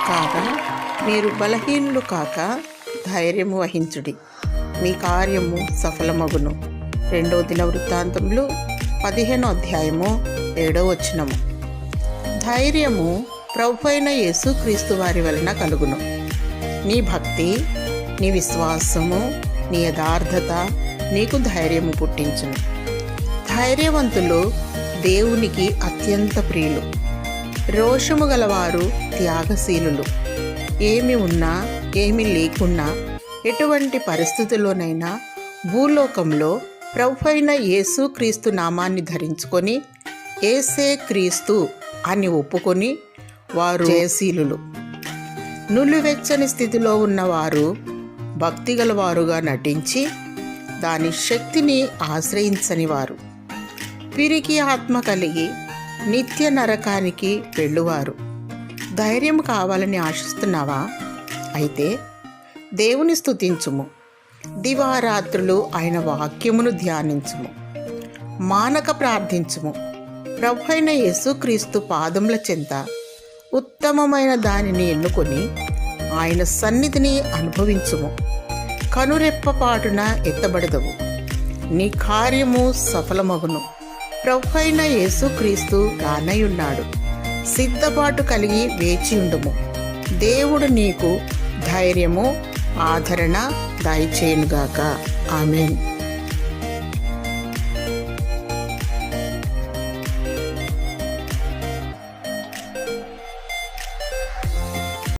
కాగా మీరు బలహీనులు కాక ధైర్యము వహించుడి, మీ కార్యము సఫలమగును. 2 దినవృత్తాంతములు 15వ అధ్యాయము 7వ వచనము. ధైర్యము ప్రభువైన యేసుక్రీస్తు వారి వలన కలుగును. నీ భక్తి, నీ విశ్వాసము, నీ యథార్థత నీకు ధైర్యము పుట్టించును. ధైర్యవంతులు దేవునికి అత్యంత ప్రియులు. రోషము గలవారు త్యాగశీలులు. ఏమి ఉన్నా ఏమి లేకున్నా ఎటువంటి పరిస్థితుల్లోనైనా భూలోకంలో ప్రభువైన యేసుక్రీస్తు నామాన్ని ధరించుకొని యేసే క్రీస్తు అని ఒప్పుకొని వారు జయశీలులు. నులివెచ్చని స్థితిలో ఉన్నవారు భక్తిగల వారుగా నటించి దాని శక్తిని ఆశ్రయించని వారు. పిరికి ఆత్మ కలిగి నిత్య నరకానికి వెళ్ళువారు. ధైర్యం కావాలని ఆశిస్తున్నావా? అయితే దేవుని స్తుతించుము, దివారాత్రులు ఆయన వాక్యమును ధ్యానించుము, మానక ప్రార్థించుము. ప్రభువైన యేసుక్రీస్తు పాదముల చెంత ఉత్తమమైన దానిని ఎన్నుకొని ఆయన సన్నిధిని అనుభవించుము. కనురెప్పపాటున ఎత్తబడదవు, నీ కార్యము సఫలమగును. ప్రభువైన యేసుక్రీస్తు రానయ్యున్నాడు. సిద్ధపాటు కలిగి వేచియుండుము. దేవుడు నీకు ధైర్యము, ఆదరణ దయచేయునుగాక. ఆమేన్.